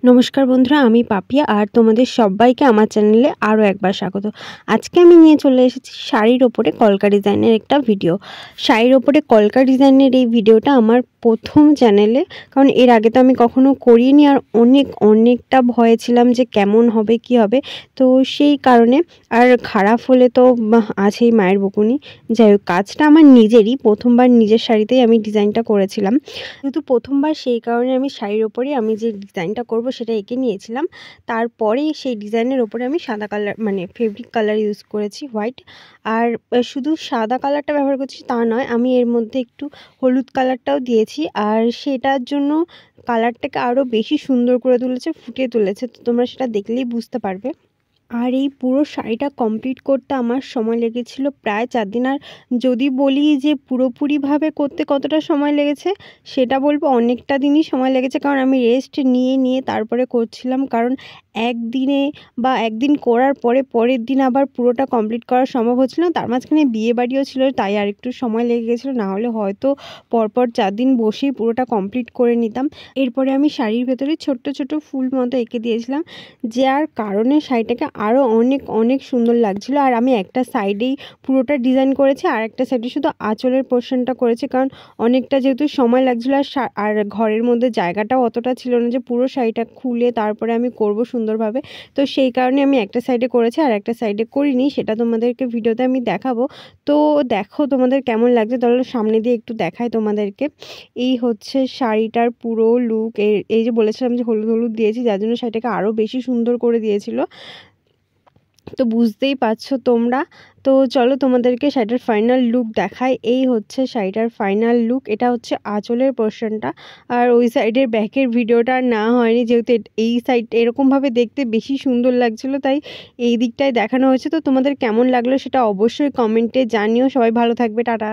নমস্কার বন্ধুরা, আমি পাপিয়া আর তোমাদের সবাইকে আমার চ্যানেলে আরও একবার স্বাগত। আজকে আমি নিয়ে চলে এসেছি শাড়ির ওপরে কলকা ডিজাইনের একটা ভিডিও। শাড়ির ওপরে কলকা ডিজাইনের এই ভিডিওটা আমার প্রথম চ্যানেলে, কারণ এর আগে তো আমি কখনো করিনি আর অনেকটা ভয়ে ছিলাম যে কেমন হবে কি হবে। তো সেই কারণে আর খারাপ হলে তো আছেই মায়ের বকুনি। যাই হোক, কাজটা আমার নিজেরই, প্রথমবার নিজের শাড়িতেই আমি ডিজাইনটা করেছিলাম। যেহেতু প্রথমবার সেই কারণে আমি শাড়ির ওপরে আমি যে ডিজাইনটা করব সেটা এঁকে নিয়েছিলাম। তারপরে সেই ডিজাইনের ওপরে আমি সাদা কালার মানে ফেব্রিক কালার ইউজ করেছি, হোয়াইট। আর শুধু সাদা কালারটা ব্যবহার করছি তা নয়, আমি এর মধ্যে একটু হলুদ কালারটাও দিয়েছি, আর সেটার জন্য কালারটাকে আরও বেশি সুন্দর করে তুলেছে, ফুটিয়ে তুলেছে। তো তোমরা সেটা দেখলেই বুঝতে পারবে। আর এই পুরো শাড়িটা কমপ্লিট করতে আমার সময় লেগেছিল প্রায় 4 দিন। আর যদি বলি যে পুরোপুরিভাবে করতে কতটা সময় লেগেছে, সেটা বলবো অনেকটা দিনই সময় লেগেছে, কারণ আমি রেস্ট নিয়ে তারপরে করছিলাম। কারণ একদিনে বা একদিন করার পরে পরের দিন আবার পুরোটা কমপ্লিট করা সম্ভব হচ্ছিল না। তার মাঝখানে বিয়েবাড়িও ছিল, তাই আর একটু সময় লেগে গেছিলো, না হলে হয়তো পরপর 4 দিন বসেই পুরোটা কমপ্লিট করে নিতাম। এরপরে আমি শাড়ির ভেতরে ছোট্ট ছোট্ট ফুল মতো এঁকে দিয়েছিলাম, যার কারণে শাড়িটাকে আরও অনেক সুন্দর লাগছিল। আর আমি একটা সাইডেই পুরোটা ডিজাইন করেছি, আর একটা সাইডে শুধু আঁচলের পোর্শনটা করেছি, কারণ অনেকটা যেহেতু সময় লাগছিলো আর ঘরের মধ্যে জায়গাটাও অতটা ছিল না যে পুরো শাড়িটা খুলে তারপরে আমি করব সুন্দরভাবে। তো সেই কারণে আমি একটা সাইডে করেছি আর একটা সাইডে করিনি, সেটা তোমাদেরকে ভিডিওতে আমি দেখাবো। তো দেখো তোমাদের কেমন লাগছে, তাহলে সামনে দিয়ে একটু দেখায় তোমাদেরকে। এই হচ্ছে শাড়িটার পুরো লুক। এই যে বলেছিলাম যে হলুদ দিয়েছি, যার জন্য শাড়িটাকে আরও বেশি সুন্দর করে দিয়েছিল। তো বুঝতেই পারছো তোমরা। তো চলো তোমাদেরকে শাড়িটার ফাইনাল লুক দেখাই। এই হচ্ছে শাড়িটার ফাইনাল লুক। এটা হচ্ছে আঁচলের পোর্শনটা, আর ওই সাইডের ব্যাকের ভিডিওটা আর না হয়নি, যেহেতু এই সাইড এরকমভাবে দেখতে বেশি সুন্দর লাগছিল, তাই এই দিকটায় দেখানো হয়েছে। তো তোমাদের কেমন লাগলো সেটা অবশ্যই কমেন্টে জানিও। সবাই ভালো থাকবে, টাটা।